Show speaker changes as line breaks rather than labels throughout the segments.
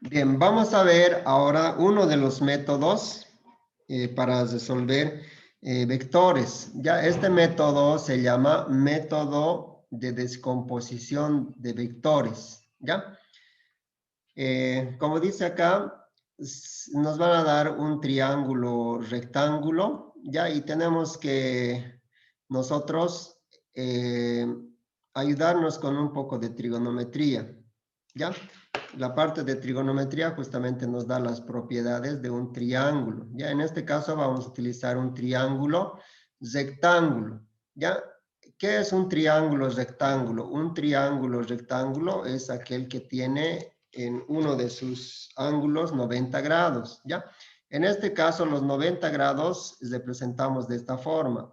Bien, vamos a ver ahora uno de los métodos para resolver vectores. Ya este método se llama método de descomposición de vectores. ¿Ya? Como dice acá, nos van a dar un triángulo rectángulo, ¿ya? Y tenemos que nosotros eh, ayudarnos con un poco de trigonometría, ¿ya? La parte de trigonometría justamente nos da las propiedades de un triángulo, ¿ya? En este caso vamos a utilizar un triángulo rectángulo, ¿ya? ¿Qué es un triángulo rectángulo? Un triángulo rectángulo es aquel que tiene en uno de sus ángulos 90 grados, ¿ya? En este caso, los 90 grados representamos de esta forma,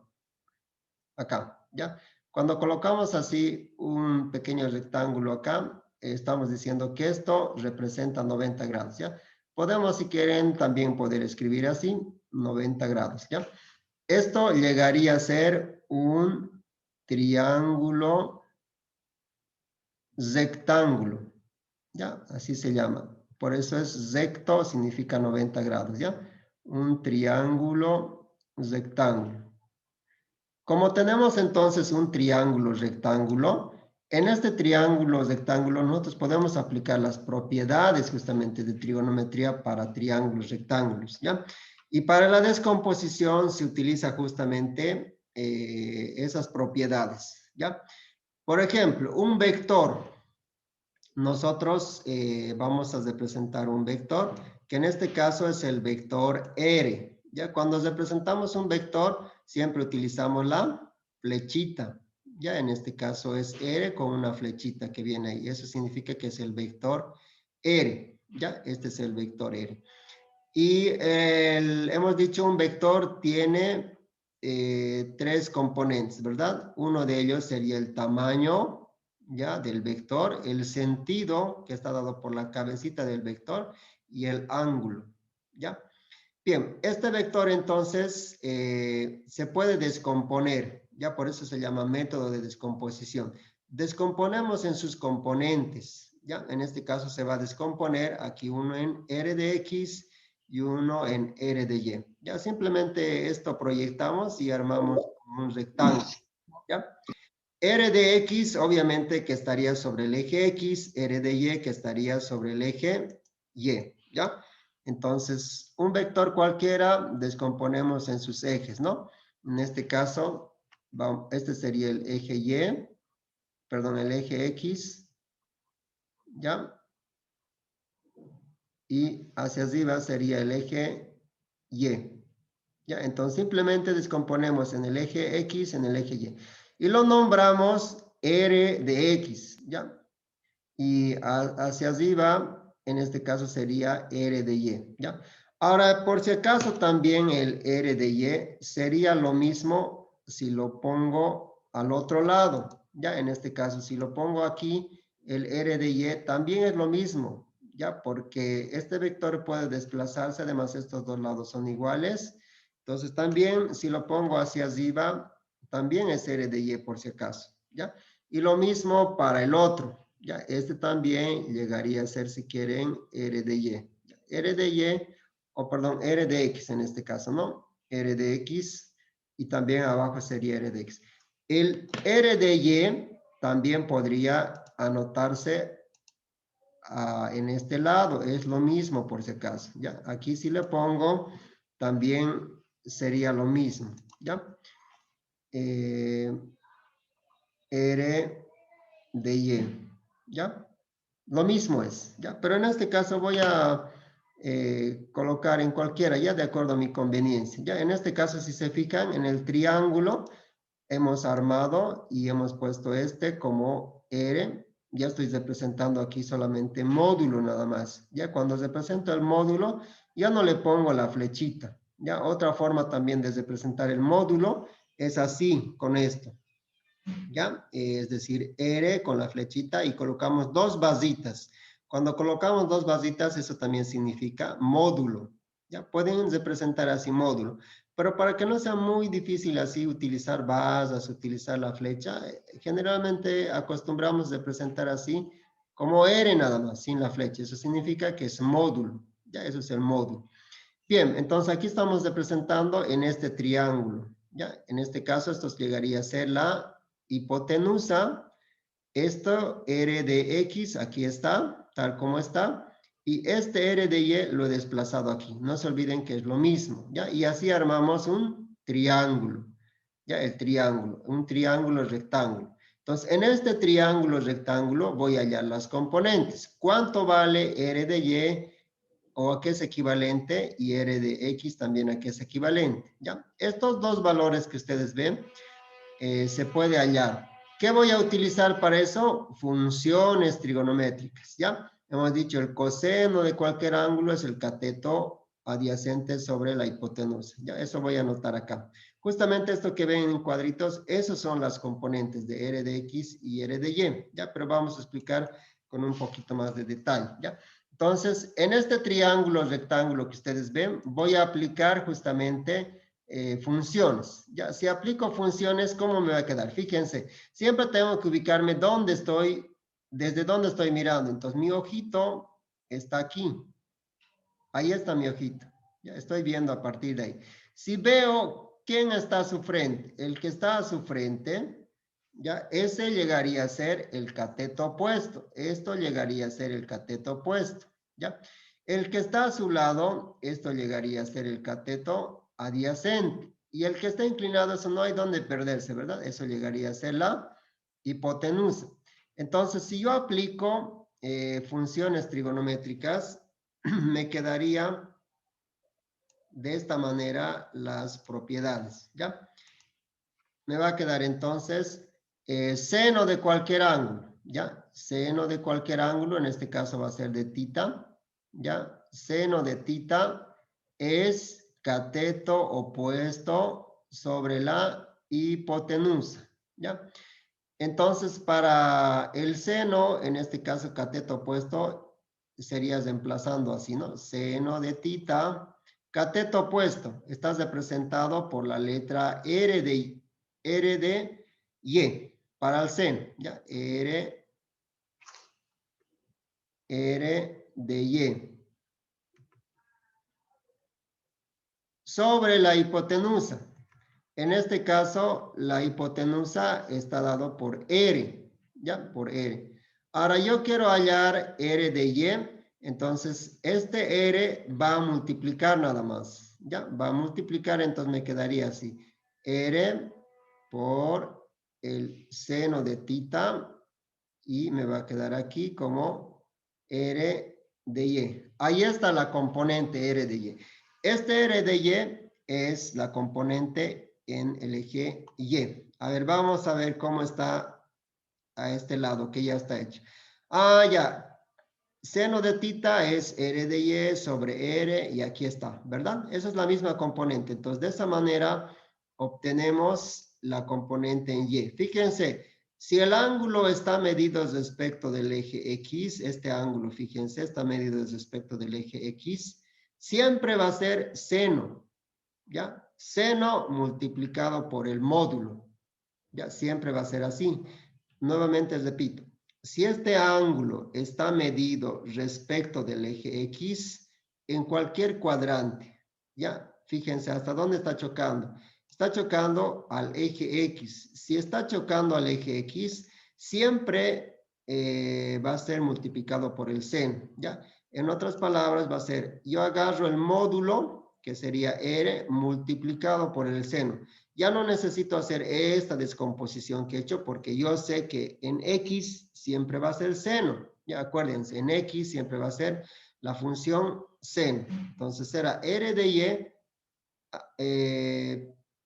acá, ¿ya? Cuando colocamos así un pequeño rectángulo acá, estamos diciendo que esto representa 90 grados, ¿ya? Podemos, si quieren, también poder escribir así, 90 grados, ¿ya? Esto llegaría a ser un triángulo rectángulo, ¿ya? Así se llama. Por eso es recto, significa 90 grados, ¿ya? Un triángulo rectángulo. Como tenemos entonces un triángulo rectángulo, en este triángulo rectángulo nosotros podemos aplicar las propiedades justamente de trigonometría para triángulos rectángulos, ¿ya? Y para la descomposición se utiliza justamente esas propiedades, ¿ya? Por ejemplo, un vector. Nosotros vamos a representar un vector, que en este caso es el vector R. Ya cuando representamos un vector, siempre utilizamos la flechita. Ya en este caso es R con una flechita que viene ahí. Eso significa que es el vector R. Ya, este es el vector R. Y hemos dicho un vector tiene tres componentes, ¿verdad? Uno de ellos sería el tamaño, ¿ya? Del vector, el sentido que está dado por la cabecita del vector y el ángulo, ¿ya? Bien, este vector entonces se puede descomponer, ya por eso se llama método de descomposición. Descomponemos en sus componentes, ¿ya? En este caso se va a descomponer aquí uno en R de X y uno en R de Y. Ya simplemente esto proyectamos y armamos un rectángulo, ¿ya? R de X obviamente que estaría sobre el eje X, R de Y que estaría sobre el eje Y, ¿ya? Entonces, un vector cualquiera descomponemos en sus ejes, ¿no? En este caso, este sería el eje Y, perdón, el eje X, ¿ya? Y hacia arriba sería el eje Y, ¿ya? Entonces, simplemente descomponemos en el eje X, en el eje Y. Y lo nombramos R de X, ¿ya? Y hacia arriba, en este caso sería R de Y, ¿ya? Ahora, por si acaso también el R de Y sería lo mismo si lo pongo al otro lado, ¿ya? En este caso, si lo pongo aquí, el R de Y también es lo mismo, ¿ya? Porque este vector puede desplazarse, además estos dos lados son iguales. Entonces también, si lo pongo hacia arriba, también es R de Y por si acaso, ¿ya? Y lo mismo para el otro. Ya, este también llegaría a ser, si quieren, R de Y. R de Y, o perdón, R de X en este caso, ¿no? R de X y también abajo sería R de X. El R de Y también podría anotarse en este lado, es lo mismo por si acaso, ¿ya? Aquí si le pongo, también sería lo mismo, ¿ya? R de Y, ¿ya? Lo mismo es, ¿ya? Pero en este caso voy a colocar en cualquiera, ya de acuerdo a mi conveniencia, ¿ya? En este caso, si se fijan, en el triángulo hemos armado y hemos puesto este como R. Ya estoy representando aquí solamente módulo nada más. Ya cuando represento el módulo, ya no le pongo la flechita. Ya otra forma también de representar el módulo es así, con esto. ¿Ya? Es decir, R con la flechita y colocamos dos barritas. Cuando colocamos dos barritas, eso también significa módulo. ¿Ya? Pueden representar así módulo. Pero para que no sea muy difícil así utilizar barras, utilizar la flecha, generalmente acostumbramos a representar así como R nada más, sin la flecha. Eso significa que es módulo. Ya, eso es el módulo. Bien, entonces aquí estamos representando en este triángulo. Ya, en este caso, esto llegaría a ser la hipotenusa. Esto, R de X, aquí está, tal como está. Y este R de Y lo he desplazado aquí. No se olviden que es lo mismo, ¿ya? Y así armamos un triángulo, ¿ya? El triángulo, un triángulo rectángulo. Entonces, en este triángulo rectángulo voy a hallar las componentes. ¿Cuánto vale R de Y o a qué es equivalente? Y R de X también a qué es equivalente, ¿ya? Estos dos valores que ustedes ven se puede hallar. ¿Qué voy a utilizar para eso? Funciones trigonométricas, ¿ya? Hemos dicho el coseno de cualquier ángulo es el cateto adyacente sobre la hipotenusa, ¿ya? Eso voy a anotar acá. Justamente esto que ven en cuadritos, esos son las componentes de R de X y R de Y, ¿ya? Pero vamos a explicar con un poquito más de detalle, ¿ya? Entonces, en este triángulo rectángulo que ustedes ven, voy a aplicar justamente funciones. Ya, si aplico funciones, ¿cómo me va a quedar? Fíjense, siempre tengo que ubicarme dónde estoy, desde dónde estoy mirando. Entonces, mi ojito está aquí. Ahí está mi ojito. Ya estoy viendo a partir de ahí. Si veo quién está a su frente, el que está a su frente, ya, ese llegaría a ser el cateto opuesto. Esto llegaría a ser el cateto opuesto. ¿Ya? El que está a su lado, esto llegaría a ser el cateto adyacente. Y el que está inclinado, eso no hay donde perderse, ¿verdad? Eso llegaría a ser la hipotenusa. Entonces, si yo aplico funciones trigonométricas, me quedaría de esta manera las propiedades, ¿ya? Me va a quedar entonces seno de cualquier ángulo, ¿ya? Seno de cualquier ángulo, en este caso va a ser de tita, ¿ya? Seno de tita es cateto opuesto sobre la hipotenusa, ¿ya? Entonces, para el seno, en este caso cateto opuesto, serías reemplazando así, ¿no? Seno de tita, cateto opuesto, está representado por la letra R de Y, para el seno, ¿ya? R de Y. Sobre la hipotenusa. En este caso, la hipotenusa está dado por R, ¿ya? Por R. Ahora yo quiero hallar R de Y, entonces este R va a multiplicar nada más, ¿ya? Va a multiplicar, entonces me quedaría así. R por el seno de tita y me va a quedar aquí como R de Y. Ahí está la componente R de Y. Este R de Y es la componente en el eje Y. A ver, vamos a ver cómo está a este lado, que ya está hecho. Ah, ya. Seno de tita es R de Y sobre R y aquí está, ¿verdad? Esa es la misma componente. Entonces, de esa manera obtenemos la componente en Y. Fíjense, si el ángulo está medido respecto del eje X, este ángulo, fíjense, está medido respecto del eje X, siempre va a ser seno, ¿ya? Seno multiplicado por el módulo, ¿ya? Siempre va a ser así. Nuevamente repito, si este ángulo está medido respecto del eje X, en cualquier cuadrante, ¿ya? Fíjense hasta dónde está chocando. Está chocando al eje X. Si está chocando al eje X, siempre va a ser multiplicado por el seno, ¿ya? En otras palabras, va a ser, yo agarro el módulo, que sería R, multiplicado por el seno. Ya no necesito hacer esta descomposición que he hecho porque yo sé que en X siempre va a ser seno. Ya acuérdense, en X siempre va a ser la función seno. Entonces será R de Y,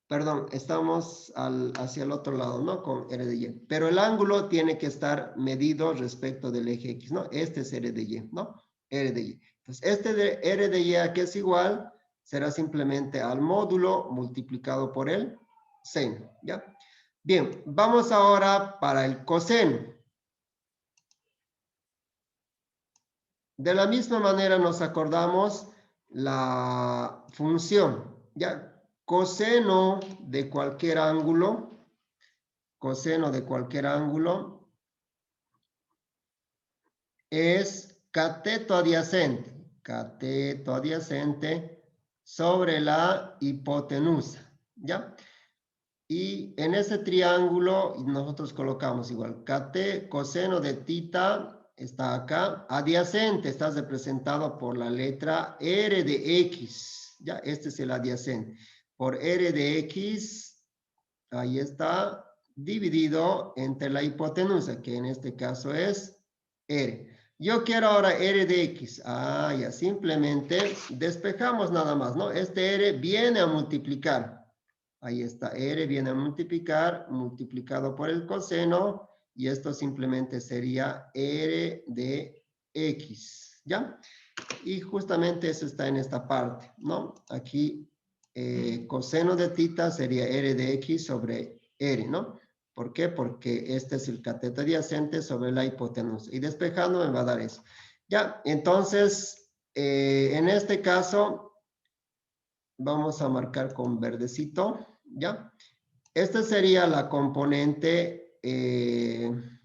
perdón, estamos hacia el otro lado, ¿no? Con R de Y. Pero el ángulo tiene que estar medido respecto del eje X, ¿no? Este es R de Y, ¿no? R de Y. Entonces, este de R de Y aquí es igual, será simplemente al módulo multiplicado por el seno, ¿ya? Bien, vamos ahora para el coseno. De la misma manera nos acordamos la función, ¿ya? Coseno de cualquier ángulo, coseno de cualquier ángulo, es cateto adyacente sobre la hipotenusa, ¿ya? Y en ese triángulo nosotros colocamos igual, coseno de tita está acá, adyacente está representado por la letra R de X, ¿ya? Este es el adyacente. Por R de X, ahí está, dividido entre la hipotenusa, que en este caso es R. Yo quiero ahora R de X. Ah, ya, simplemente despejamos nada más, ¿no? Este R viene a multiplicar. Ahí está, R viene a multiplicar, multiplicado por el coseno, y esto simplemente sería R de X, ¿ya? Y justamente eso está en esta parte, ¿no? Aquí, coseno de tita sería R de X sobre R, ¿no? ¿Por qué? Porque este es el cateto adyacente sobre la hipotenusa. Y despejando me va a dar eso. Ya, entonces, en este caso, vamos a marcar con verdecito, ¿ya? Esta sería la componente en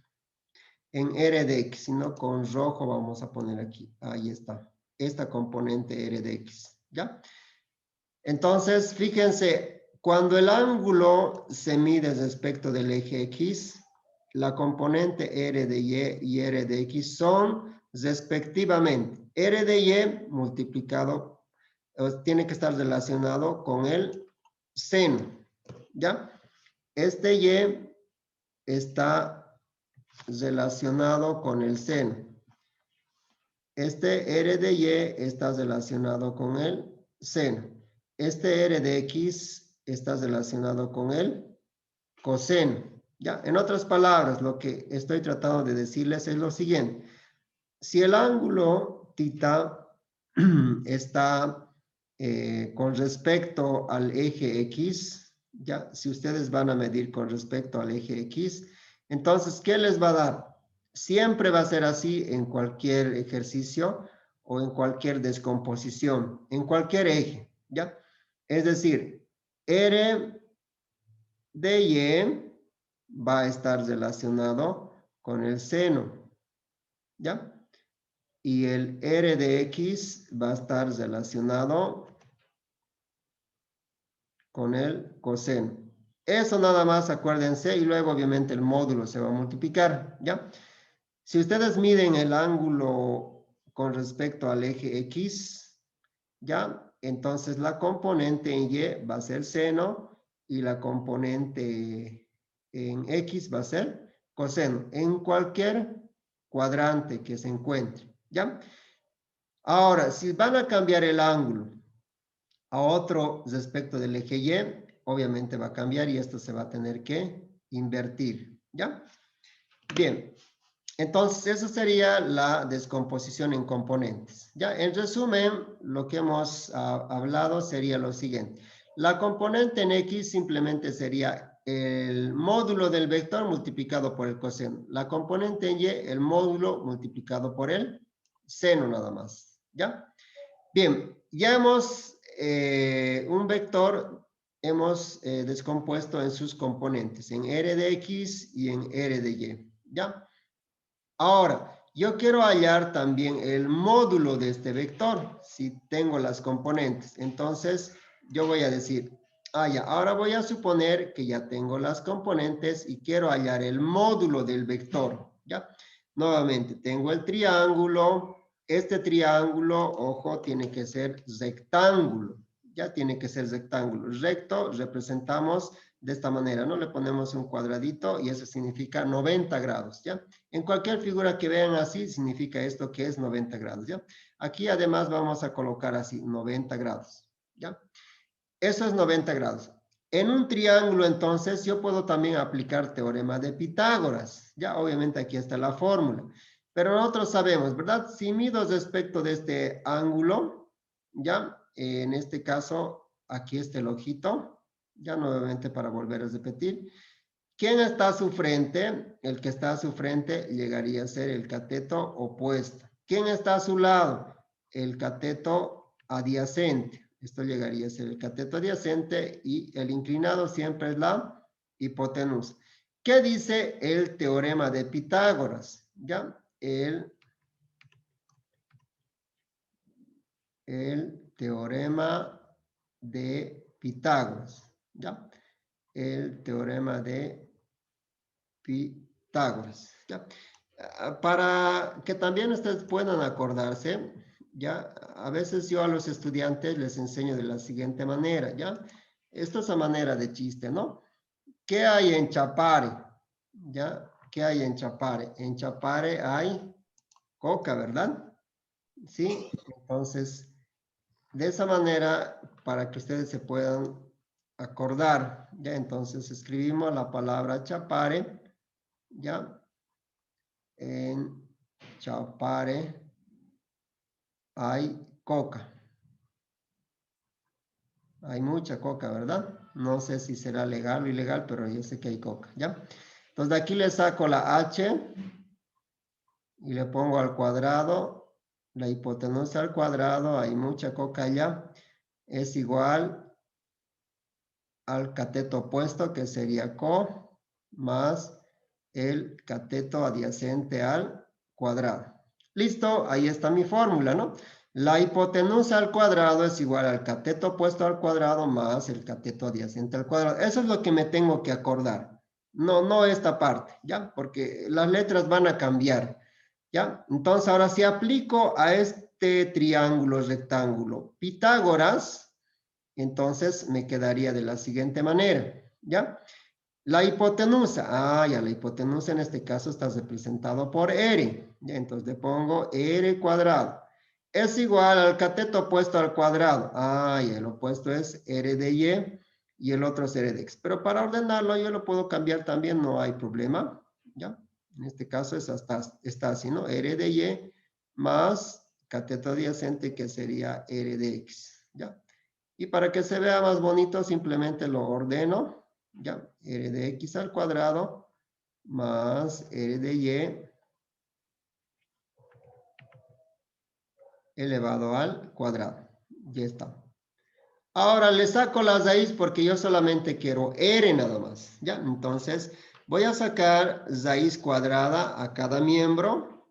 R de X, sino con rojo vamos a poner aquí. Ahí está. Esta componente R de X, ¿ya? Entonces, fíjense, cuando el ángulo se mide respecto del eje X, la componente R de Y y R de X son respectivamente R de Y multiplicado, tiene que estar relacionado con el seno, ¿ya? Este Y está relacionado con el seno. Este R de Y está relacionado con el seno. Este R de X está relacionado con el coseno. ¿Ya? En otras palabras, lo que estoy tratando de decirles es lo siguiente. Si el ángulo θ está con respecto al eje X, ya, si ustedes van a medir con respecto al eje X, entonces, ¿qué les va a dar? Siempre va a ser así en cualquier ejercicio o en cualquier descomposición, en cualquier eje, ¿ya? Es decir, R de Y va a estar relacionado con el seno, ¿ya? Y el R de X va a estar relacionado con el coseno. Eso nada más, acuérdense, y luego obviamente el módulo se va a multiplicar, ¿ya? Si ustedes miden el ángulo con respecto al eje X, ¿ya? Entonces la componente en Y va a ser seno y la componente en X va a ser coseno, en cualquier cuadrante que se encuentre, ¿ya? Ahora, si van a cambiar el ángulo a otro respecto del eje Y, obviamente va a cambiar y esto se va a tener que invertir, ¿ya? Bien, entonces esa sería la descomposición en componentes, ¿ya? En resumen, lo que hemos hablado sería lo siguiente. La componente en X simplemente sería el módulo del vector multiplicado por el coseno. La componente en Y, el módulo multiplicado por el seno nada más, ¿ya? Bien, ya hemos, un vector hemos descompuesto en sus componentes, en R de X y en R de Y, ¿ya? Ahora, yo quiero hallar también el módulo de este vector, si tengo las componentes. Entonces, yo voy a decir, ya, ahora voy a suponer que ya tengo las componentes y quiero hallar el módulo del vector, ¿ya? Nuevamente, tengo el triángulo. Este triángulo, ojo, tiene que ser rectángulo. Ya tiene que ser rectángulo. Recto representamos de esta manera, ¿no? Le ponemos un cuadradito y eso significa 90 grados, ¿ya? En cualquier figura que vean así, significa esto que es 90 grados, ¿ya? Aquí además vamos a colocar así, 90 grados, ¿ya? Eso es 90 grados. En un triángulo, entonces, yo puedo también aplicar teorema de Pitágoras, ¿ya? Obviamente aquí está la fórmula. Pero nosotros sabemos, ¿verdad? Si mido respecto de este ángulo, ¿ya? En este caso, aquí está el ojito, ya nuevamente para volver a repetir. ¿Quién está a su frente? El que está a su frente llegaría a ser el cateto opuesto. ¿Quién está a su lado? El cateto adyacente. Esto llegaría a ser el cateto adyacente y el inclinado siempre es la hipotenusa. ¿Qué dice el teorema de Pitágoras? ¿Ya? El el teorema de Pitágoras, ¿ya? El teorema de Pitágoras, ¿ya? Para que también ustedes puedan acordarse, ¿ya? A veces yo a los estudiantes les enseño de la siguiente manera, ¿ya? Esto es a manera de chiste, ¿no? ¿Qué hay en Chapare? ¿Ya? ¿Qué hay en Chapare? En Chapare hay coca, ¿verdad? Sí, entonces, de esa manera, para que ustedes se puedan acordar, ¿ya? Entonces, escribimos la palabra Chapare, ¿ya? En Chapare hay coca. Hay mucha coca, ¿verdad? No sé si será legal o ilegal, pero yo sé que hay coca, ¿ya? Entonces, de aquí le saco la H y le pongo al cuadrado, la hipotenusa al cuadrado, hay mucha coca allá, es igual al cateto opuesto, que sería co, más el cateto adyacente al cuadrado. Listo, ahí está mi fórmula, ¿no? La hipotenusa al cuadrado es igual al cateto opuesto al cuadrado más el cateto adyacente al cuadrado. Eso es lo que me tengo que acordar. No esta parte, ¿ya? Porque las letras van a cambiar, ¿ya? Entonces, ahora si aplico a este triángulo rectángulo Pitágoras, entonces me quedaría de la siguiente manera, ¿ya? La hipotenusa, ya la hipotenusa en este caso está representado por R, ¿ya? Entonces le pongo R cuadrado. Es igual al cateto opuesto al cuadrado, ya el opuesto es R de y el otro es R de X. Pero para ordenarlo yo lo puedo cambiar también, no hay problema, ¿ya? En este caso es está así, ¿no? R de Y más cateto adyacente que sería R de X, ¿ya? Y para que se vea más bonito, simplemente lo ordeno, ya, R de X al cuadrado más R de Y elevado al cuadrado. Ya está. Ahora le saco las raíz porque yo solamente quiero R nada más, ¿ya? Entonces, voy a sacar raíz cuadrada a cada miembro.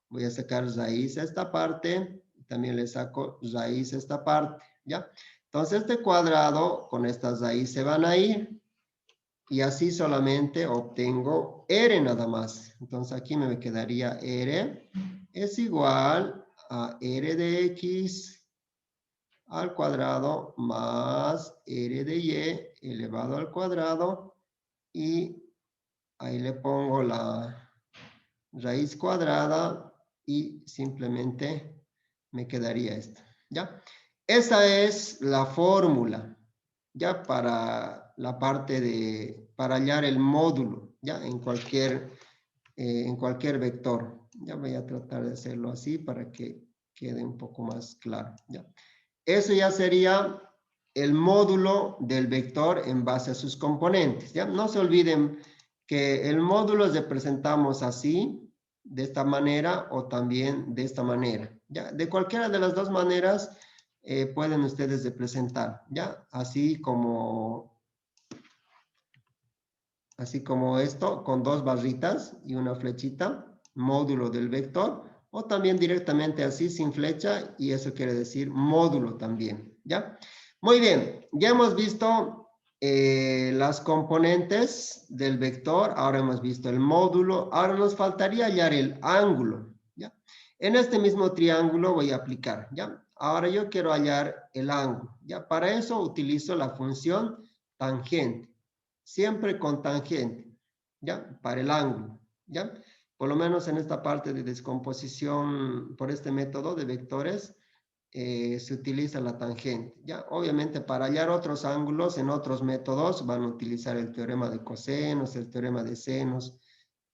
Voy a sacar raíz a esta parte. También le saco raíz a esta parte, ¿ya? Entonces, este cuadrado con estas raíces se van a ir. Y así solamente obtengo R nada más. Entonces aquí me quedaría R es igual a R de X al cuadrado más R de Y elevado al cuadrado. Y ahí le pongo la raíz cuadrada y simplemente me quedaría esto, ¿ya? Esa es la fórmula, ¿ya? Para la parte de, para hallar el módulo, ¿ya? En cualquier vector. Ya voy a tratar de hacerlo así para que quede un poco más claro, ¿ya? Eso ya sería el módulo del vector en base a sus componentes, ¿ya? No se olviden que el módulo representamos así, de esta manera o también de esta manera, ¿ya? De cualquiera de las dos maneras pueden ustedes representar, ¿ya? Así como esto, con dos barritas y una flechita, módulo del vector, o también directamente así sin flecha, y eso quiere decir módulo también, ¿ya? Muy bien, ya hemos visto las componentes del vector, ahora hemos visto el módulo, ahora nos faltaría hallar el ángulo, ¿ya? En este mismo triángulo voy a aplicar, ¿ya? Ahora yo quiero hallar el ángulo, ¿ya? Para eso utilizo la función tangente. Siempre con tangente, ¿ya? Para el ángulo, ¿ya? Por lo menos en esta parte de descomposición por este método de vectores se utiliza la tangente, ¿ya? Obviamente para hallar otros ángulos en otros métodos van a utilizar el teorema de cosenos, el teorema de senos,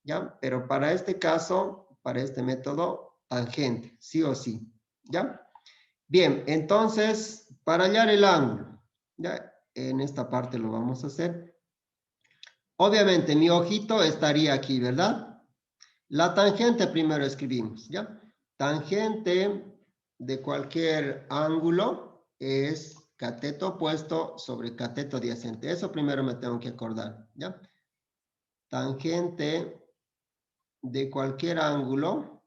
¿ya? Pero para este caso, para este método, tangente, sí o sí, ¿ya? Bien, entonces, para hallar el ángulo, ¿ya? En esta parte lo vamos a hacer. Obviamente mi ojito estaría aquí, ¿verdad? La tangente primero escribimos, ¿ya? Tangente de cualquier ángulo es cateto opuesto sobre cateto adyacente. Eso primero me tengo que acordar, ¿ya? Tangente de cualquier ángulo,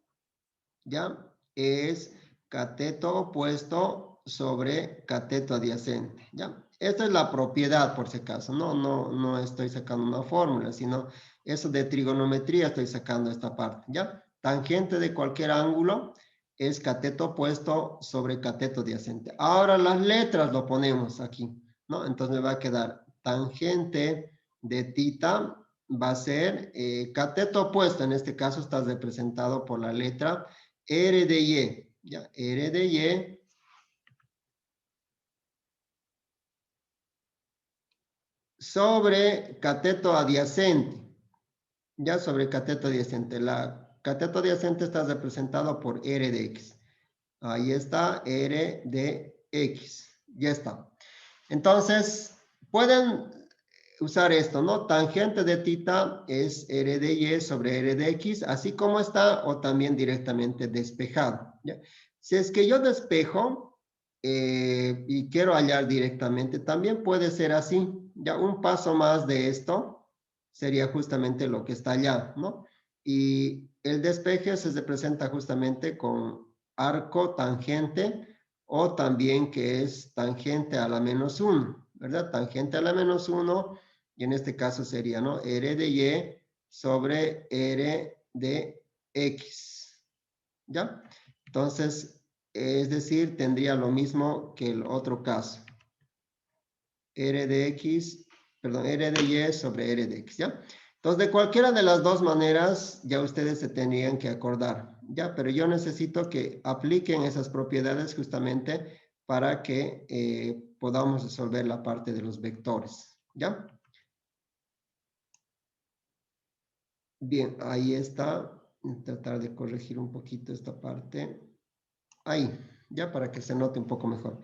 ¿ya? Es cateto opuesto sobre cateto adyacente, ¿ya? Esta es la propiedad, por si acaso, no estoy sacando una fórmula, sino eso de trigonometría estoy sacando esta parte, ¿ya? Tangente de cualquier ángulo es cateto opuesto sobre cateto adyacente. Ahora las letras lo ponemos aquí, ¿no? Entonces me va a quedar tangente de tita va a ser cateto opuesto, en este caso está representado por la letra R de Y, ¿ya? R de Y sobre cateto adyacente, ya sobre cateto adyacente. La cateto adyacente está representado por R de X. Ahí está R de X. Ya está. Entonces, pueden usar esto, ¿no? Tangente de tita es R de Y sobre R de X, así como está, o también directamente despejado, ¿ya? Si es que yo despejo y quiero hallar directamente, también puede ser así. Ya un paso más de esto sería justamente lo que está allá, ¿no? Y el despeje se representa justamente con arco tangente o también que es tangente a la menos 1, ¿verdad? Tangente a la menos 1 y en este caso sería, ¿no? R de Y sobre R de X, ¿ya? Entonces, es decir, tendría lo mismo que el otro caso. R de X, perdón, R de Y sobre R de X, ¿ya? Entonces, de cualquiera de las dos maneras, ya ustedes se tendrían que acordar, ¿ya? Pero yo necesito que apliquen esas propiedades justamente para que podamos resolver la parte de los vectores, ¿ya? Bien, ahí está. Tratar de corregir un poquito esta parte. Ahí, ya para que se note un poco mejor.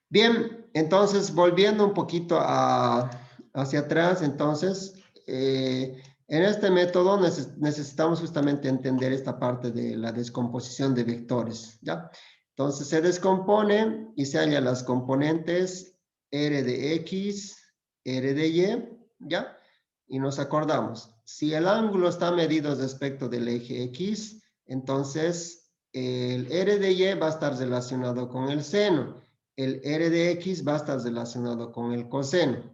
Bien, entonces volviendo un poquito hacia atrás, entonces, en este método necesitamos justamente entender esta parte de la descomposición de vectores, ¿ya? Entonces se descompone y se hallan las componentes R de X, R de Y, ¿ya? Y nos acordamos, si el ángulo está medido respecto del eje X, entonces el R de Y va a estar relacionado con el seno, el R de X va a estar relacionado con el coseno.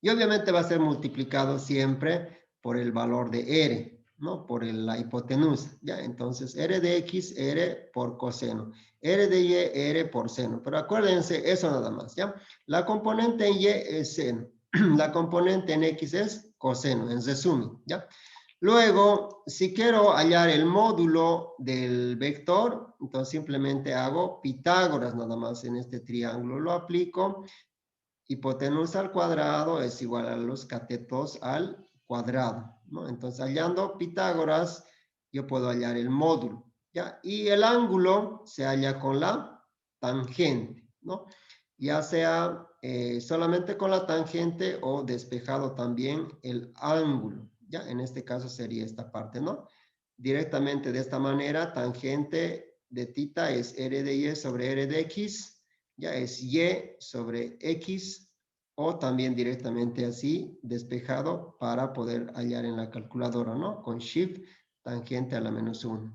Y obviamente va a ser multiplicado siempre por el valor de R, ¿no? Por la hipotenusa, ¿ya? Entonces, R de X, R por coseno. R de Y, R por seno. Pero acuérdense, eso nada más, ¿ya? La componente en Y es seno. La componente en X es coseno, en resumen, ¿ya? Luego, si quiero hallar el módulo del vector, entonces simplemente hago Pitágoras nada más en este triángulo. Lo aplico. Hipotenusa al cuadrado es igual a los catetos al cuadrado, ¿no? Entonces, hallando Pitágoras, yo puedo hallar el módulo, ¿ya? Y el ángulo se halla con la tangente, ¿no? Ya sea solamente con la tangente o despejado también el ángulo, ¿ya? En este caso sería esta parte, ¿no? Directamente de esta manera, tangente de tita es R de Y sobre R de X, ya es Y sobre X, o también directamente así, despejado, para poder hallar en la calculadora, ¿no? Con Shift, tangente a la menos 1.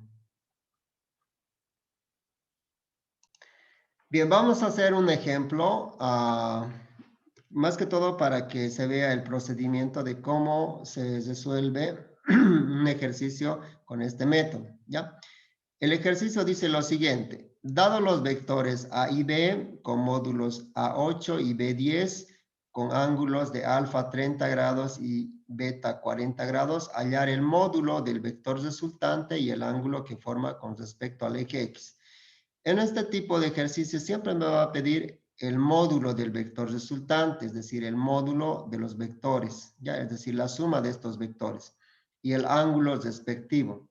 Bien, vamos a hacer un ejemplo, más que todo para que se vea el procedimiento de cómo se resuelve un ejercicio con este método, ¿ya? El ejercicio dice lo siguiente: dado los vectores A y B con módulos A8 y B10 con ángulos de alfa 30 grados y beta 40 grados, hallar el módulo del vector resultante y el ángulo que forma con respecto al eje X. En este tipo de ejercicio siempre me va a pedir el módulo del vector resultante, es decir, el módulo de los vectores, ¿ya? Es decir, la suma de estos vectores y el ángulo respectivo.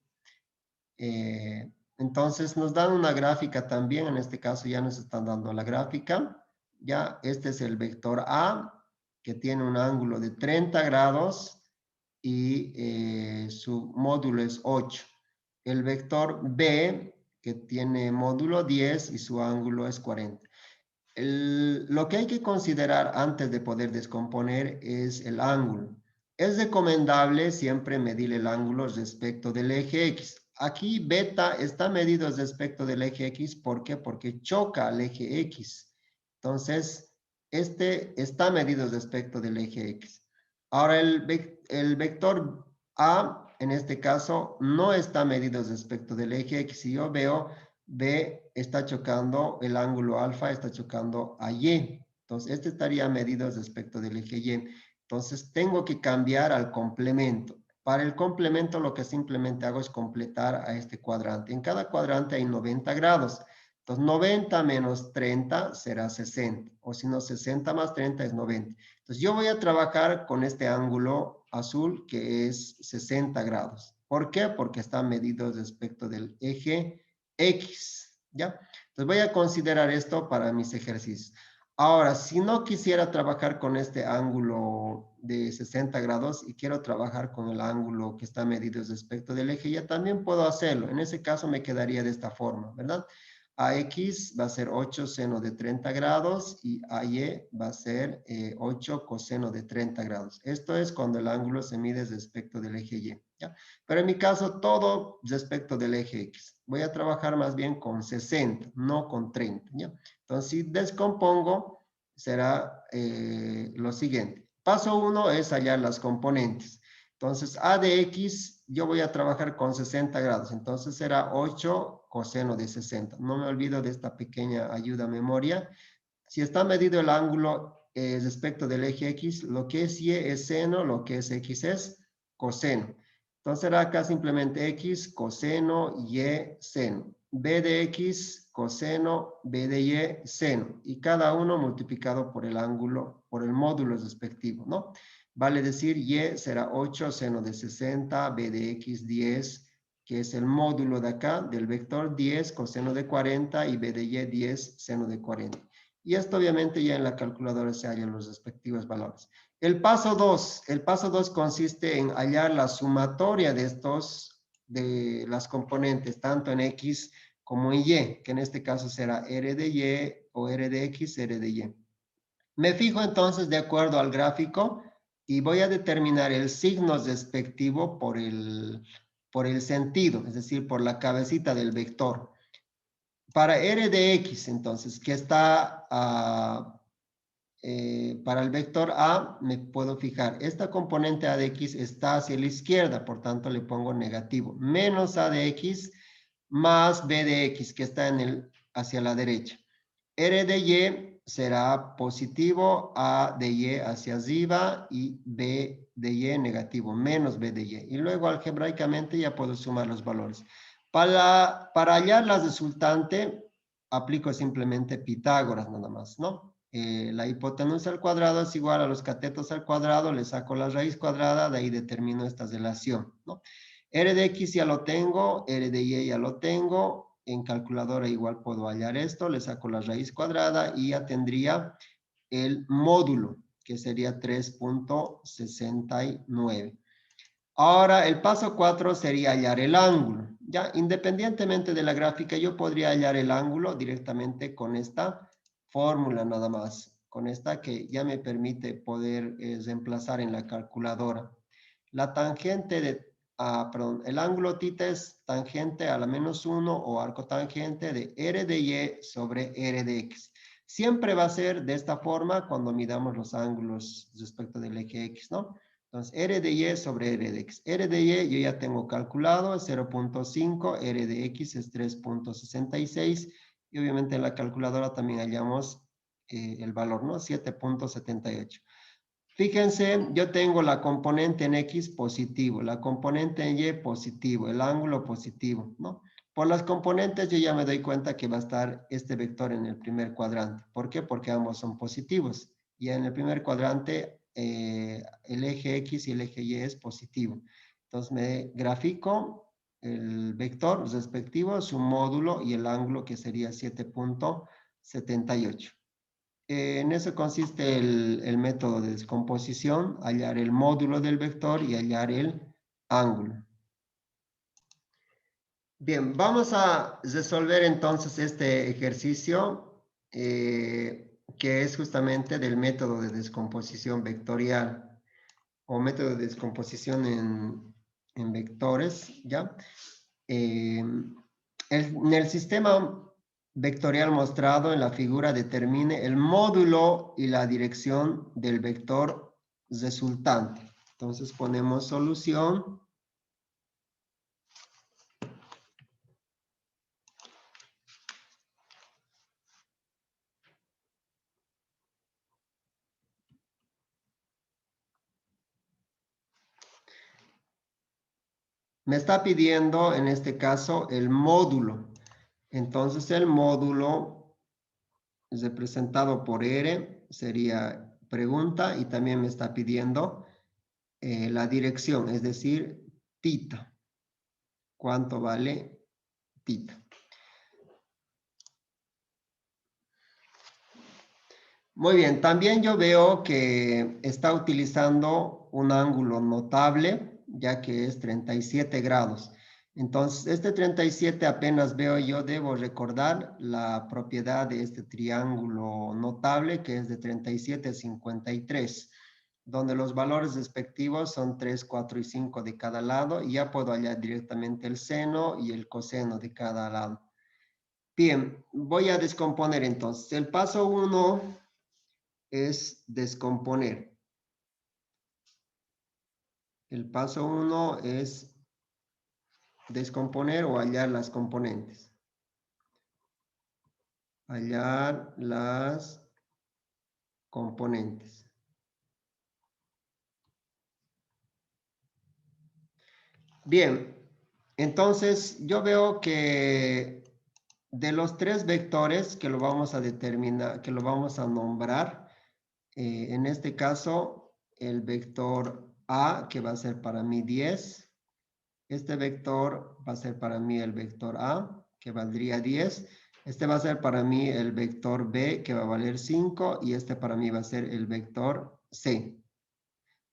Entonces nos dan una gráfica también, en este caso ya nos están dando la gráfica. Ya, este es el vector A, que tiene un ángulo de 30 grados y su módulo es 8. El vector B, que tiene módulo 10 y su ángulo es 40. Lo que hay que considerar antes de poder descomponer es el ángulo. Es recomendable siempre medir el ángulo respecto del eje X. aquí beta está medido respecto del eje X. ¿Por qué? Porque choca al eje X. Entonces, este está medido respecto del eje X. Ahora, el vector A, en este caso, no está medido respecto del eje X. Si yo veo, B está chocando, el ángulo alfa está chocando a Y. Entonces, este estaría medido respecto del eje Y. Entonces, tengo que cambiar al complemento. Para el complemento, lo que simplemente hago es completar a este cuadrante. En cada cuadrante hay 90 grados. Entonces, 90 menos 30 será 60. O si no, 60 más 30 es 90. Entonces, yo voy a trabajar con este ángulo azul que es 60 grados. ¿Por qué? Porque está medido respecto del eje X. ¿Ya? Entonces, voy a considerar esto para mis ejercicios. Ahora, si no quisiera trabajar con este ángulo de 60 grados y quiero trabajar con el ángulo que está medido respecto del eje, ya también puedo hacerlo. En ese caso me quedaría de esta forma, ¿verdad? AX va a ser 8 seno de 30 grados y AY va a ser 8 coseno de 30 grados. Esto es cuando el ángulo se mide respecto del eje Y, ¿ya? Pero en mi caso, todo respecto del eje X. Voy a trabajar más bien con 60, no con 30, ¿ya? Entonces, si descompongo, será lo siguiente. Paso 1 es hallar las componentes. Entonces, A de X, yo voy a trabajar con 60 grados. Entonces, será 8 coseno de 60. No me olvido de esta pequeña ayuda a memoria. Si está medido el ángulo respecto del eje X, lo que es Y es seno, lo que es X es coseno. Entonces será acá simplemente X, coseno, Y, seno. B de X, coseno, B de Y, seno. Y cada uno multiplicado por el ángulo, por el módulo respectivo, ¿no? Vale decir, Y será 8 seno de 60, B de X 10, que es el módulo de acá, del vector 10 coseno de 40 y B de Y 10 seno de 40. Y esto obviamente ya en la calculadora se hallan los respectivos valores. El paso 2 consiste en hallar la sumatoria de las componentes, tanto en X como en Y, que en este caso será R de Y o R de X, R de Y. Me fijo entonces de acuerdo al gráfico y voy a determinar el signo respectivo por el sentido, es decir, por la cabecita del vector. Para R de X, entonces, que está para el vector A, me puedo fijar, esta componente A de X está hacia la izquierda, por tanto le pongo negativo, menos A de X más B de X, que está hacia la derecha. R de Y será positivo, A de Y hacia arriba y B de Y negativo, menos B de Y. Y luego algebraicamente ya puedo sumar los valores. Para hallar la resultante, aplico simplemente Pitágoras nada más, ¿no? La hipotenusa al cuadrado es igual a los catetos al cuadrado, le saco la raíz cuadrada, de ahí determino esta relación, ¿no? R de X ya lo tengo, R de Y ya lo tengo, en calculadora igual puedo hallar esto, le saco la raíz cuadrada y ya tendría el módulo, que sería 3.69. Ahora, el paso 4 sería hallar el ángulo. Ya, independientemente de la gráfica, yo podría hallar el ángulo directamente con esta fórmula nada más. Con esta que ya me permite poder reemplazar en la calculadora. La tangente el ángulo θ es tangente a la menos 1 o arco tangente de R de Y sobre R de X. Siempre va a ser de esta forma cuando midamos los ángulos respecto del eje X, ¿no? Entonces, R de Y sobre R de X. R de Y yo ya tengo calculado, es 0.5, R de X es 3.66 y obviamente en la calculadora también hallamos el valor, ¿no? 7.78. Fíjense, yo tengo la componente en X positivo, la componente en Y positivo, el ángulo positivo, ¿no? Por las componentes yo ya me doy cuenta que va a estar este vector en el primer cuadrante. ¿Por qué? Porque ambos son positivos. Y en el primer cuadrante el eje X y el eje Y es positivo. Entonces me grafico el vector respectivo, su módulo y el ángulo que sería 7.78. En eso consiste el método de descomposición, hallar el módulo del vector y hallar el ángulo. Bien, vamos a resolver entonces este ejercicio que es justamente del método de descomposición vectorial o método de descomposición en vectores, ¿ya? en el sistema vectorial mostrado en la figura determine el módulo y la dirección del vector resultante. Entonces ponemos solución. Me está pidiendo en este caso el módulo. Entonces el módulo representado por R sería pregunta y también me está pidiendo la dirección, es decir, tita. ¿Cuánto vale tita? Muy bien, también yo veo que está utilizando un ángulo notable, ya que es 37 grados. Entonces, este 37 apenas veo yo, debo recordar la propiedad de este triángulo notable, que es de 37 a 53, donde los valores respectivos son 3, 4 y 5 de cada lado, y ya puedo hallar directamente el seno y el coseno de cada lado. Bien, voy a descomponer entonces. El paso 1 es descomponer. El paso 1 es descomponer o hallar las componentes. Hallar las componentes. Bien, entonces yo veo que de los tres vectores que lo vamos a determinar, que lo vamos a nombrar, en este caso el vector A, que va a ser para mí 10, este vector va a ser para mí el vector A, que valdría 10. Este va a ser para mí el vector B, que va a valer 5. Y este para mí va a ser el vector C.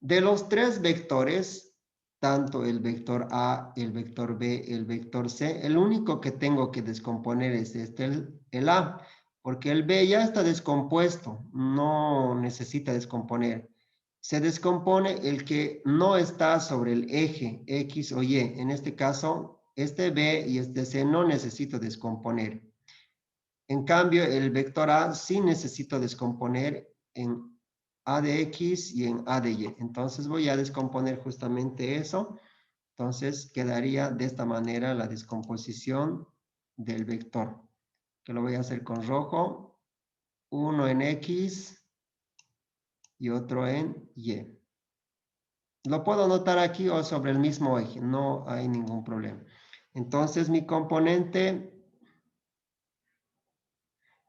De los tres vectores, tanto el vector A, el vector B, el vector C, el único que tengo que descomponer es el A, porque el B ya está descompuesto, no necesita descomponer. Se descompone el que no está sobre el eje X o Y. En este caso, este B y este C no necesito descomponer. En cambio, el vector A sí necesito descomponer en A de X y en A de Y. Entonces voy a descomponer justamente eso. Entonces quedaría de esta manera la descomposición del vector, que lo voy a hacer con rojo. Uno en X y otro en Y. Lo puedo anotar aquí o sobre el mismo eje, no hay ningún problema. Entonces mi componente,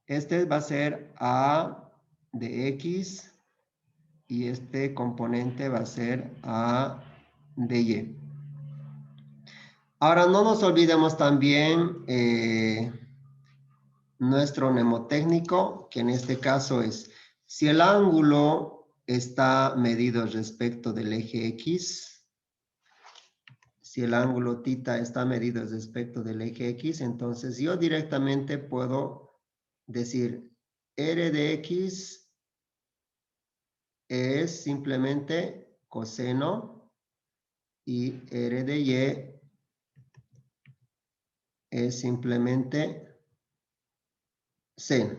este va a ser A de X y este componente va a ser A de Y. Ahora no nos olvidemos también nuestro mnemotécnico, que en este caso es, si el ángulo está medido respecto del eje X, si el ángulo θ está medido respecto del eje X, entonces yo directamente puedo decir R de X es simplemente coseno y R de Y es simplemente seno.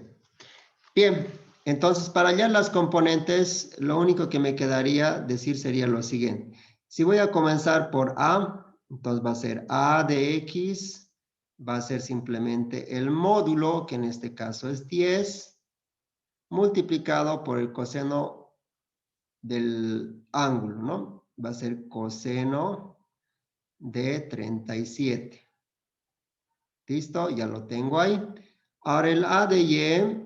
Bien, entonces para hallar las componentes, lo único que me quedaría decir sería lo siguiente. Si voy a comenzar por A, entonces va a ser A de X, va a ser simplemente el módulo, que en este caso es 10, multiplicado por el coseno del ángulo, ¿no? Va a ser coseno de 37. ¿Listo? Ya lo tengo ahí. Ahora el A de Y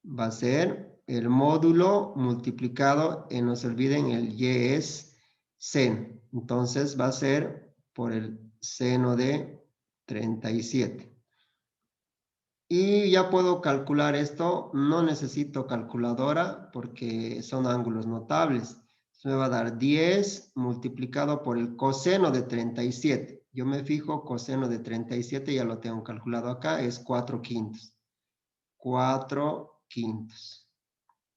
va a ser el módulo multiplicado, no se olviden, el Y es seno. Entonces va a ser por el seno de 37. Y ya puedo calcular esto, no necesito calculadora porque son ángulos notables. Me va a dar 10 multiplicado por el coseno de 37. Yo me fijo, coseno de 37, ya lo tengo calculado acá, es 4 quintos. 4 quintos.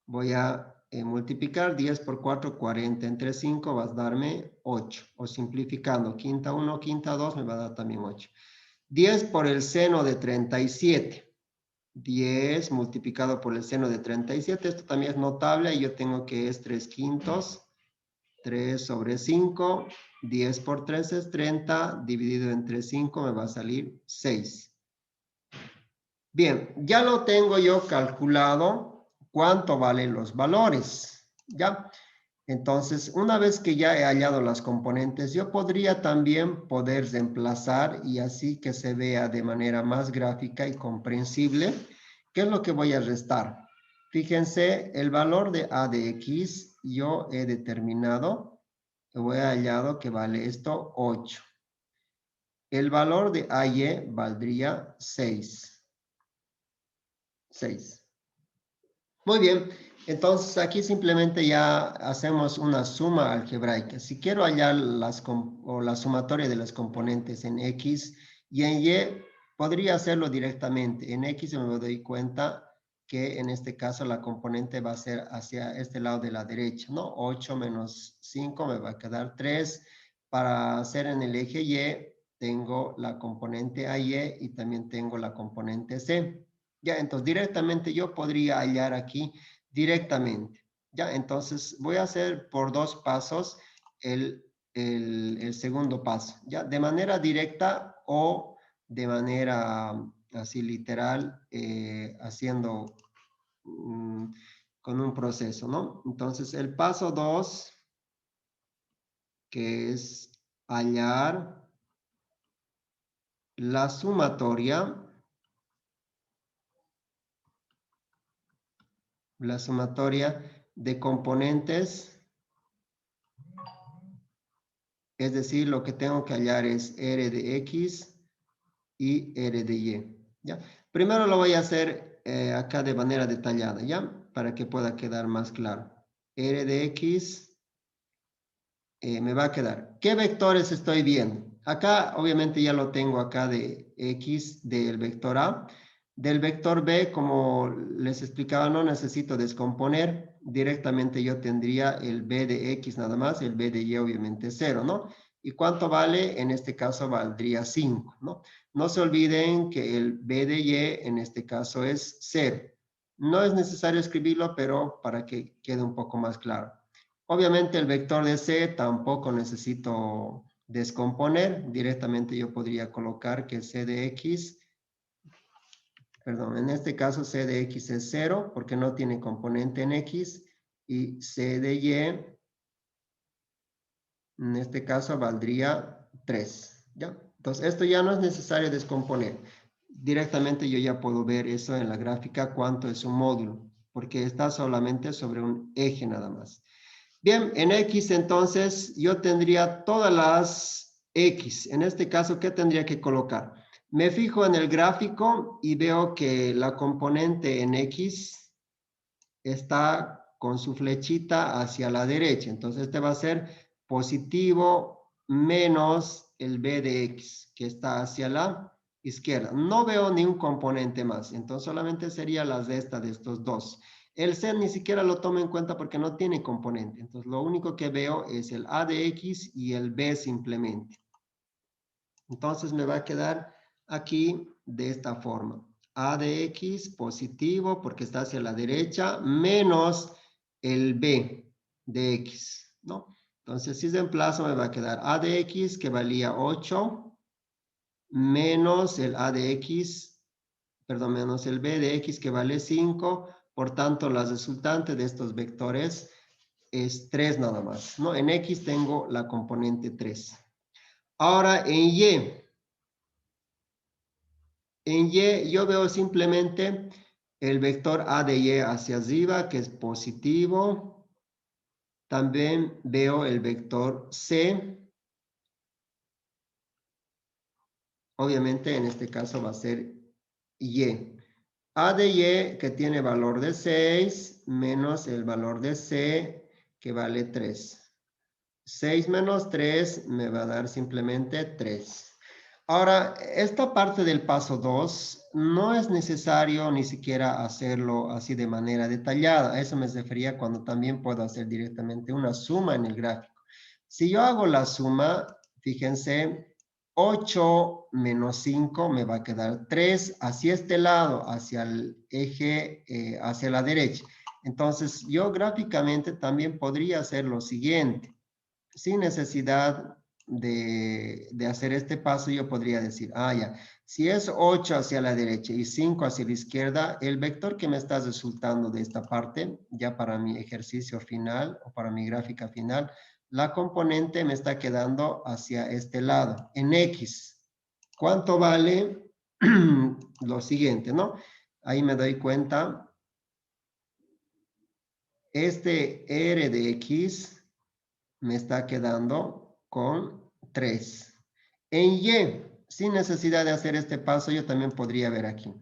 Voy a multiplicar 10 por 4, 40. Entre 5 vas a darme 8. O simplificando, quinta 1, quinta 2, me va a dar también 8. 10 por el seno de 37. 10 multiplicado por el seno de 37. Esto también es notable. Y yo tengo que es 3 quintos. 3 sobre 5. 10 por 3 es 30. Dividido entre 5 me va a salir 6. Bien, ya lo tengo yo calculado cuánto valen los valores. ¿Ya? Entonces, una vez que ya he hallado las componentes, yo podría también poder reemplazar y así que se vea de manera más gráfica y comprensible qué es lo que voy a restar. Fíjense, el valor de a de x yo he determinado, o he hallado que vale esto 8. El valor de ay valdría 6. 6. Muy bien, entonces aquí simplemente ya hacemos una suma algebraica. Si quiero hallar la sumatoria de las componentes en X y en Y, podría hacerlo directamente. En X me doy cuenta que en este caso la componente va a ser hacia este lado de la derecha, ¿no? 8 menos 5 me va a quedar 3. Para hacer en el eje Y, tengo la componente AY y también tengo la componente C. Ya, entonces directamente yo podría hallar aquí directamente. Ya, entonces voy a hacer por 2 pasos el segundo paso. Ya, de manera directa o de manera así literal, haciendo con un proceso, ¿no? Entonces el paso 2, que es hallar la sumatoria de componentes, es decir, lo que tengo que hallar es R de X y R de Y. ¿Ya? Primero lo voy a hacer acá de manera detallada, ¿ya? Para que pueda quedar más claro. R de X me va a quedar. ¿Qué vectores estoy viendo? Acá, obviamente, ya lo tengo acá de X del vector A. Del vector B, como les explicaba, no necesito descomponer. Directamente yo tendría el B de X nada más, el B de Y obviamente 0, ¿no? ¿Y cuánto vale? En este caso valdría 5, ¿no? No se olviden que el B de Y en este caso es 0. No es necesario escribirlo, pero para que quede un poco más claro. Obviamente el vector de C tampoco necesito descomponer. Directamente yo podría colocar que C de X, perdón, en este caso C de X es 0 porque no tiene componente en X. Y C de Y, en este caso valdría 3. ¿Ya? Entonces esto ya no es necesario descomponer. Directamente yo ya puedo ver eso en la gráfica cuánto es un módulo, porque está solamente sobre un eje nada más. Bien, en X entonces yo tendría todas las X. En este caso, ¿qué tendría que colocar? Me fijo en el gráfico y veo que la componente en X está con su flechita hacia la derecha. Entonces este va a ser positivo menos el B de X, que está hacia la izquierda. No veo ni un componente más. Entonces solamente sería las de estos dos. El C ni siquiera lo tomo en cuenta porque no tiene componente. Entonces, lo único que veo es el A de X y el B simplemente. Entonces, me va a quedar aquí de esta forma. A de X positivo porque está hacia la derecha menos el B de X, ¿no? Entonces, si reemplazo me va a quedar A de X que valía 8 menos el A de X, perdón, menos el B de X que vale 5. Por tanto, la resultante de estos vectores es 3 nada más, ¿no? En X tengo la componente 3. Ahora, en Y yo veo simplemente el vector A de Y hacia arriba, que es positivo. También veo el vector C. Obviamente, en este caso va a ser Y. A de Y, que tiene valor de 6, menos el valor de C, que vale 3. 6 menos 3 me va a dar simplemente 3. Ahora, esta parte del paso 2 no es necesario ni siquiera hacerlo así de manera detallada. A eso me refería cuando también puedo hacer directamente una suma en el gráfico. Si yo hago la suma, fíjense, 8 menos 5 me va a quedar 3 hacia este lado, hacia el eje, hacia la derecha. Entonces, yo gráficamente también podría hacer lo siguiente. Sin necesidad de hacer este paso, yo podría decir, ya, si es 8 hacia la derecha y 5 hacia la izquierda, el vector que me está resultando de esta parte, ya para mi ejercicio final o para mi gráfica final, la componente me está quedando hacia este lado, en X. ¿Cuánto vale? Lo siguiente, ¿no? Ahí me doy cuenta. Este R de X me está quedando con 3. En Y, sin necesidad de hacer este paso, yo también podría ver aquí.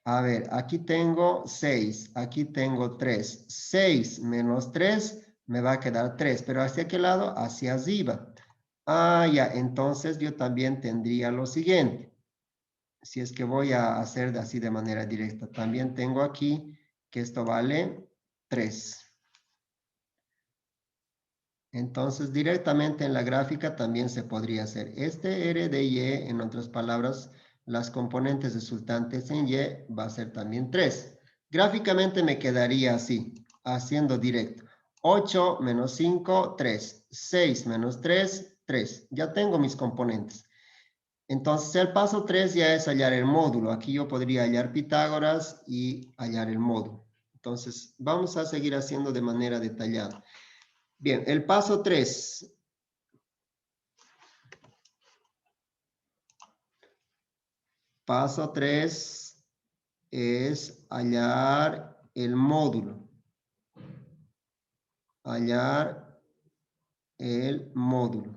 A ver, aquí tengo 6, aquí tengo 3. 6 menos 3 me va a quedar 3, pero ¿hacia qué lado? Hacia arriba. Ya, entonces yo también tendría lo siguiente. Si es que voy a hacer así de manera directa, también tengo aquí que esto vale 3. Entonces, directamente en la gráfica también se podría hacer. Este R de Y, en otras palabras, las componentes resultantes en Y va a ser también 3. Gráficamente me quedaría así, haciendo directo. 8 menos 5, 3. 6 menos 3, 3. Ya tengo mis componentes. Entonces, el paso 3 ya es hallar el módulo. Aquí yo podría hallar Pitágoras y hallar el módulo. Entonces, vamos a seguir haciendo de manera detallada. Bien, el paso 3. Paso 3 es hallar el módulo. Hallar el módulo.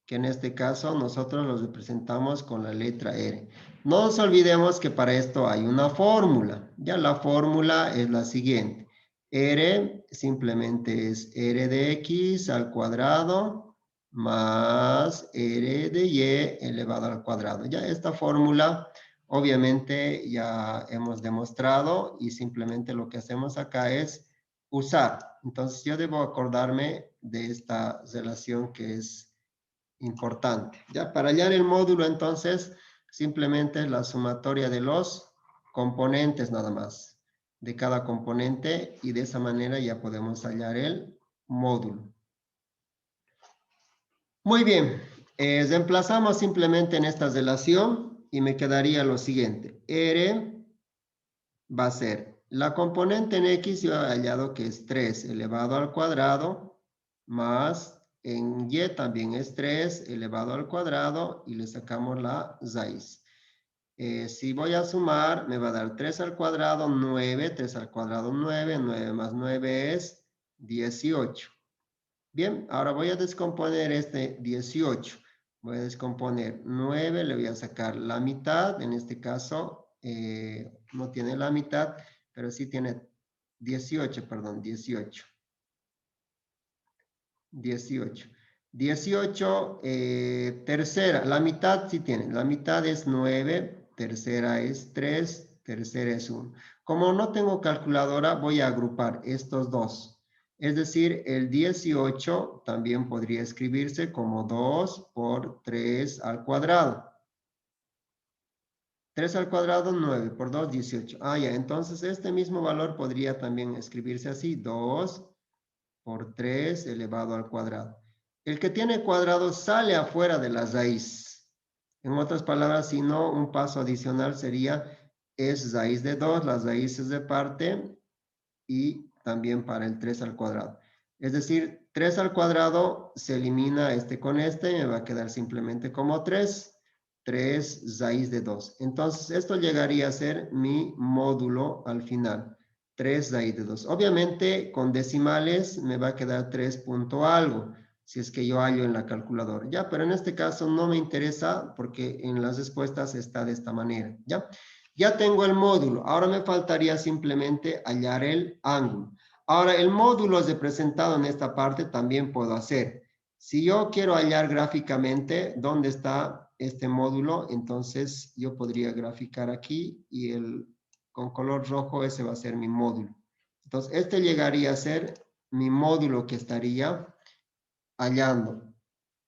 Que en este caso nosotros lo representamos con la letra R. No nos olvidemos que para esto hay una fórmula. Ya la fórmula es la siguiente. R simplemente es R de X al cuadrado más R de Y elevado al cuadrado. Ya esta fórmula obviamente ya hemos demostrado y simplemente lo que hacemos acá es usar. Entonces yo debo acordarme de esta relación que es importante. Ya para hallar el módulo entonces simplemente es la sumatoria de los componentes nada más de cada componente y de esa manera ya podemos hallar el módulo. Muy bien, reemplazamos simplemente en esta relación y me quedaría lo siguiente. R va a ser la componente en X, yo he hallado que es 3 elevado al cuadrado más en Y también es 3 elevado al cuadrado y le sacamos la raíz. Si voy a sumar, me va a dar 3 al cuadrado, 9, 3 al cuadrado, 9, 9 más 9 es 18. Bien, ahora voy a descomponer este 18. Voy a descomponer 9, le voy a sacar la mitad, en este caso no tiene la mitad, pero sí tiene 18, perdón, 18. 18. 18, tercera, la mitad sí tiene, la mitad es 9, tercera es 3, tercera es 1. Como no tengo calculadora, voy a agrupar estos dos. Es decir, el 18 también podría escribirse como 2 por 3 al cuadrado. 3 al cuadrado, 9 por 2, 18. Ya, entonces este mismo valor podría también escribirse así, 2 por 3 elevado al cuadrado. El que tiene cuadrado sale afuera de la raíz. En otras palabras, si no, un paso adicional sería, es raíz de 2, las raíces de parte y también para el 3 al cuadrado. Es decir, 3 al cuadrado se elimina este con este y me va a quedar simplemente como 3. 3 raíz de 2. Entonces, esto llegaría a ser mi módulo al final. 3 raíz de 2. Obviamente, con decimales me va a quedar 3 punto algo, si es que yo hallo en la calculadora. Ya, pero en este caso no me interesa porque en las respuestas está de esta manera. Ya. Ya tengo el módulo. Ahora me faltaría simplemente hallar el ángulo. Ahora, el módulo representado en esta parte también puedo hacer. Si yo quiero hallar gráficamente dónde está este módulo, entonces yo podría graficar aquí y con color rojo ese va a ser mi módulo. Entonces, este llegaría a ser mi módulo que estaría hallando.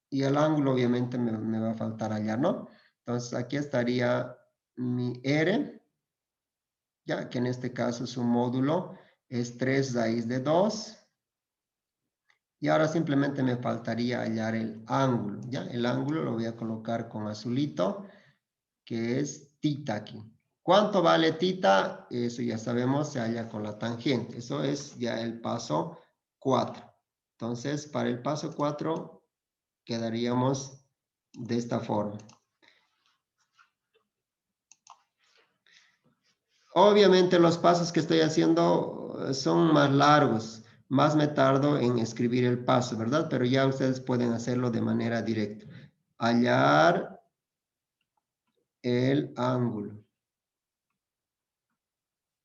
Y el ángulo obviamente me va a faltar hallar, ¿no? Entonces, aquí estaría mi R, ya que en este caso su módulo es 3 raíz de 2. Y ahora simplemente me faltaría hallar el ángulo, ¿ya? El ángulo lo voy a colocar con azulito, que es tita aquí. ¿Cuánto vale tita? Eso ya sabemos, se halla con la tangente. Eso es ya el paso 4. Entonces, para el paso 4 quedaríamos de esta forma. Obviamente los pasos que estoy haciendo son más largos, más me tardo en escribir el paso, ¿verdad? Pero ya ustedes pueden hacerlo de manera directa. Hallar el ángulo.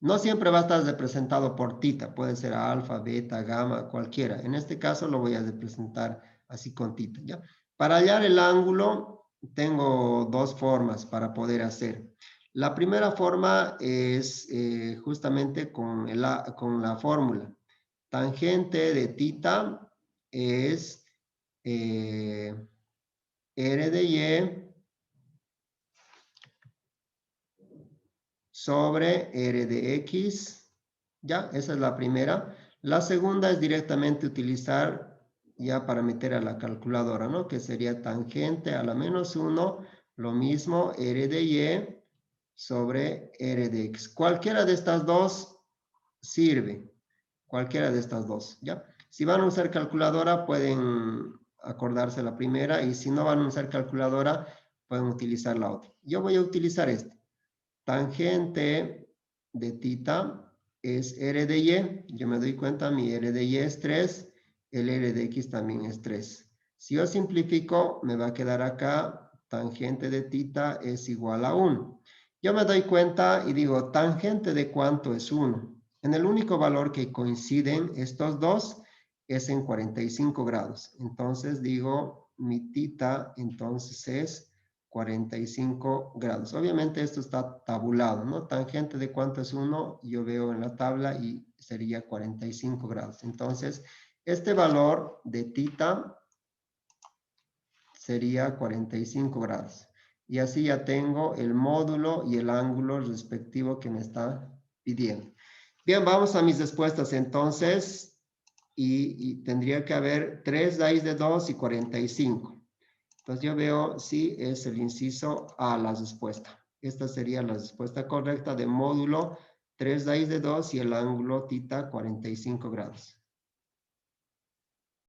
No siempre va a estar representado por tita, puede ser alfa, beta, gamma, cualquiera. En este caso lo voy a representar así con tita, ¿ya? Para hallar el ángulo tengo dos formas para poder hacer. La primera forma es justamente con la fórmula. Tangente de tita es R de Y sobre R de X, ya, esa es la primera. La segunda es directamente utilizar ya para meter a la calculadora, ¿no? Que sería tangente a la menos 1, lo mismo R de Y sobre R de X. Cualquiera de estas dos sirve, cualquiera de estas dos, ¿ya? Si van a usar calculadora, pueden acordarse la primera, y si no van a usar calculadora, pueden utilizar la otra. Yo voy a utilizar esta. Tangente de tita es R de Y. Yo me doy cuenta, mi R de Y es 3, el R de X también es 3. Si yo simplifico, me va a quedar acá, tangente de tita es igual a 1. Yo me doy cuenta y digo, tangente de cuánto es 1. En el único valor que coinciden estos dos es en 45 grados. Entonces digo, mi tita entonces es 45 grados. Obviamente esto está tabulado, ¿no? Tangente de cuánto es 1, yo veo en la tabla y sería 45 grados. Entonces, este valor de tita sería 45 grados. Y así ya tengo el módulo y el ángulo respectivo que me está pidiendo. Bien, vamos a mis respuestas entonces. Y tendría que haber 3 raíz de 2 y 45. Entonces yo veo si es el inciso A la respuesta. Esta sería la respuesta correcta de módulo 3 raíz de 2 y el ángulo tita 45 grados.